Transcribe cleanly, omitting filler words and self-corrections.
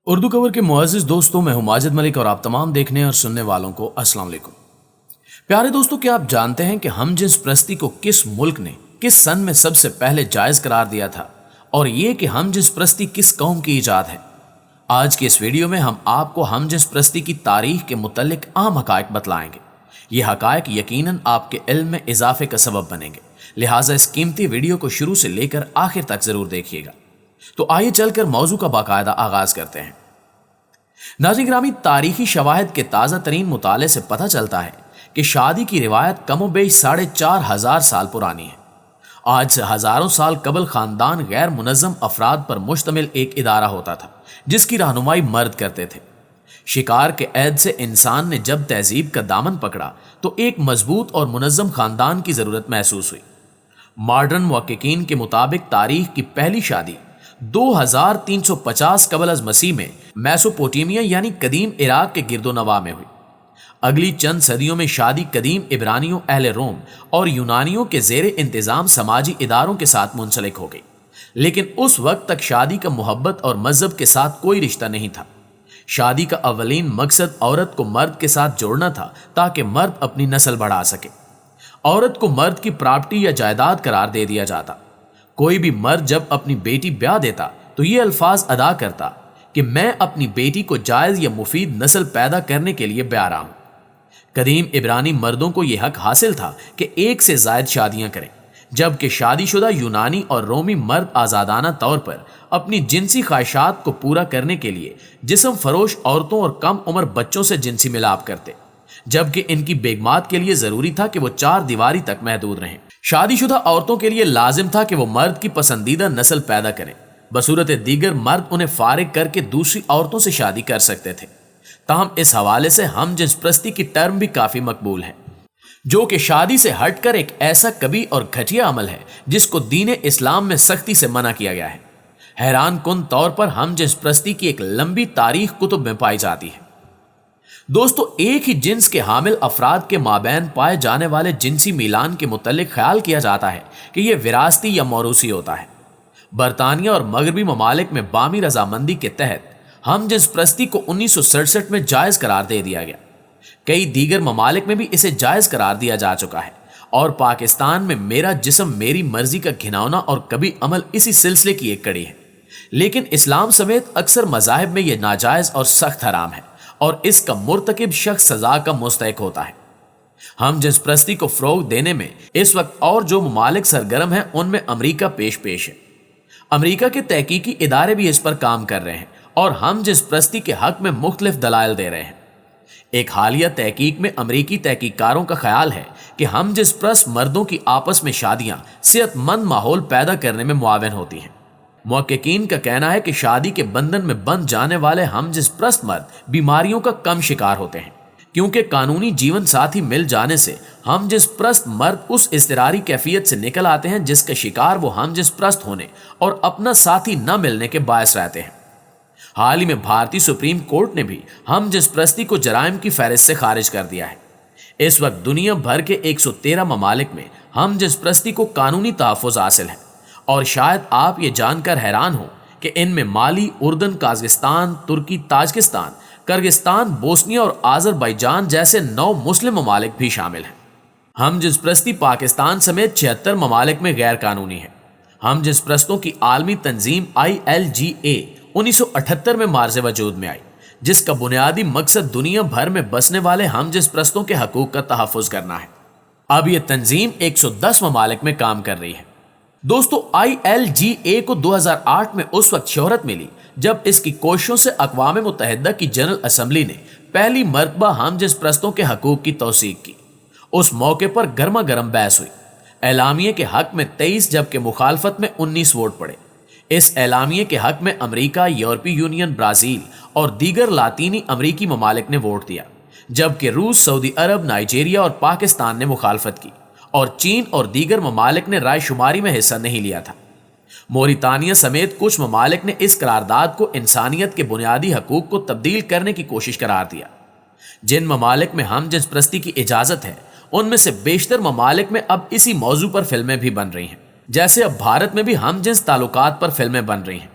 اردو کور کے معزز دوستوں، میں ہوں ماجد ملک اور آپ تمام دیکھنے اور سننے والوں کو السلام علیکم۔ پیارے دوستوں، کیا آپ جانتے ہیں کہ ہم جنس پرستی کو کس ملک نے کس سن میں سب سے پہلے جائز قرار دیا تھا، اور یہ کہ ہم جنس پرستی کس قوم کی ایجاد ہے؟ آج کے اس ویڈیو میں ہم آپ کو ہم جنس پرستی کی تاریخ کے متعلق اہم حقائق بتلائیں گے۔ یہ حقائق یقیناً آپ کے علم میں اضافے کا سبب بنیں گے، لہٰذا اس قیمتی ویڈیو کو شروع سے لے کر آخر تک ضرور دیکھیے گا۔ تو آئیے چل کر موضوع کا باقاعدہ آغاز کرتے ہیں۔ ناظرین گرامی، تاریخی شواہد کے تازہ ترین مطالعے سے پتہ چلتا ہے کہ شادی کی روایت کم و بیش 4,500 سال پرانی ہے۔ آج سے ہزاروں سال قبل خاندان غیر منظم افراد پر مشتمل ایک ادارہ ہوتا تھا جس کی رہنمائی مرد کرتے تھے۔ شکار کے عہد سے انسان نے جب تہذیب کا دامن پکڑا تو ایک مضبوط اور منظم خاندان کی ضرورت محسوس ہوئی۔ ماڈرن محققین کے مطابق تاریخ کی پہلی شادی 2350 قبل از مسیح میں میسوپوٹیمیا یعنی قدیم عراق کے گرد و نواح میں ہوئی۔ اگلی چند صدیوں میں شادی قدیم عبرانیوں، اہل روم اور یونانیوں کے زیر انتظام سماجی اداروں کے ساتھ منسلک ہو گئی، لیکن اس وقت تک شادی کا محبت اور مذہب کے ساتھ کوئی رشتہ نہیں تھا۔ شادی کا اولین مقصد عورت کو مرد کے ساتھ جوڑنا تھا تاکہ مرد اپنی نسل بڑھا سکے۔ عورت کو مرد کی پراپرٹی یا جائیداد قرار دے دیا جاتا۔ کوئی بھی مرد جب اپنی بیٹی بیاہ دیتا تو یہ الفاظ ادا کرتا کہ میں اپنی بیٹی کو جائز یا مفید نسل پیدا کرنے کے لیے بیاہ رہا ہوں۔ قدیم عبرانی مردوں کو یہ حق حاصل تھا کہ ایک سے زائد شادیاں کریں، جبکہ شادی شدہ یونانی اور رومی مرد آزادانہ طور پر اپنی جنسی خواہشات کو پورا کرنے کے لیے جسم فروش عورتوں اور کم عمر بچوں سے جنسی ملاپ کرتے، جبکہ ان کی بیگمات کے لیے ضروری تھا کہ وہ 4 دیواری تک محدود رہیں۔ شادی شدہ عورتوں کے لیے لازم تھا کہ وہ مرد کی پسندیدہ نسل پیدا کریں، بصورت دیگر مرد انہیں فارغ کر کے دوسری عورتوں سے شادی کر سکتے تھے۔ تاہم اس حوالے سے ہم جنس پرستی کی ٹرم بھی کافی مقبول ہے، جو کہ شادی سے ہٹ کر ایک ایسا کبھی اور گھٹیا عمل ہے جس کو دین اسلام میں سختی سے منع کیا گیا ہے۔ حیران کن طور پر ہم جنس پرستی کی ایک لمبی تاریخ کتب میں پائی جاتی ہے۔ دوستو، ایک ہی جنس کے حامل افراد کے مابین پائے جانے والے جنسی میلان کے متعلق خیال کیا جاتا ہے کہ یہ وراثتی یا موروثی ہوتا ہے۔ برطانیہ اور مغربی ممالک میں باہمی رضامندی کے تحت ہم جنس پرستی کو 1967 میں جائز قرار دے دیا گیا۔ کئی دیگر ممالک میں بھی اسے جائز قرار دیا جا چکا ہے، اور پاکستان میں میرا جسم میری مرضی کا گھناؤنا اور کبھی عمل اسی سلسلے کی ایک کڑی ہے۔ لیکن اسلام سمیت اکثر مذاہب میں یہ ناجائز اور سخت حرام ہے، اور اس کا مرتکب شخص سزا کا مستحق ہوتا ہے۔ ہم جنس پرستی کو فروغ دینے میں اس وقت اور جو ممالک سرگرم ہیں ان میں امریکہ پیش ہے۔ امریکہ کے تحقیقی ادارے بھی اس پر کام کر رہے ہیں اور ہم جنس پرستی کے حق میں مختلف دلائل دے رہے ہیں۔ ایک حالیہ تحقیق میں امریکی تحقیقکاروں کا خیال ہے کہ ہم جنس پرست مردوں کی آپس میں شادیاں صحت مند ماحول پیدا کرنے میں معاون ہوتی ہیں۔ محققین کا کہنا ہے کہ شادی کے بندھن میں بندھ جانے والے ہم جنس پرست مرد بیماریوں کا کم شکار ہوتے ہیں، کیونکہ قانونی جیون ساتھی مل جانے سے ہم جنس پرست مرد اس اضطراری کیفیت سے نکل آتے ہیں جس کا شکار وہ ہم جنس پرست ہونے اور اپنا ساتھی نہ ملنے کے باعث رہتے ہیں۔ حال ہی میں بھارتی سپریم کورٹ نے بھی ہم جنس پرستی کو جرائم کی فہرست سے خارج کر دیا ہے۔ اس وقت دنیا بھر کے 113 ممالک میں ہم جنس پرستی کو قانونی تحفظ حاصل ہے، اور شاید آپ یہ جان کر حیران ہوں کہ ان میں مالی، اردن، قازقستان، ترکی، تاجکستان، کرغستان، بوسنیا اور آذربائیجان جیسے 9 مسلم ممالک بھی شامل ہیں۔ ہم جنس پرستی پاکستان سمیت 76 ممالک میں غیر قانونی ہے۔ ہم جنس پرستوں کی عالمی تنظیم ILGA 1978 میں مارز وجود میں آئی، جس کا بنیادی مقصد دنیا بھر میں بسنے والے ہم جنس پرستوں کے حقوق کا تحفظ کرنا ہے۔ اب یہ تنظیم 110 ممالک میں کام کر رہی ہے۔ دوستو، ILGA کو 2008 میں اس وقت شہرت ملی جب اس کی کوششوں سے اقوام متحدہ کی جنرل اسمبلی نے پہلی مرتبہ ہم جنس پرستوں کے حقوق کی توثیق کی۔ اس موقع پر گرما گرم بحث ہوئی۔ اعلامیے کے حق میں 23 جبکہ مخالفت میں 19 ووٹ پڑے۔ اس اعلامیے کے حق میں امریکہ، یورپی یونین، برازیل اور دیگر لاطینی امریکی ممالک نے ووٹ دیا، جبکہ روس، سعودی عرب، نائجیریا اور پاکستان نے مخالفت کی، اور چین اور دیگر ممالک نے رائے شماری میں حصہ نہیں لیا تھا۔ موریتانیہ سمیت کچھ ممالک نے اس قرارداد کو انسانیت کے بنیادی حقوق کو تبدیل کرنے کی کوشش قرار دیا۔ جن ممالک میں ہم جنس پرستی کی اجازت ہے ان میں سے بیشتر ممالک میں اب اسی موضوع پر فلمیں بھی بن رہی ہیں، جیسے اب بھارت میں بھی ہم جنس تعلقات پر فلمیں بن رہی ہیں۔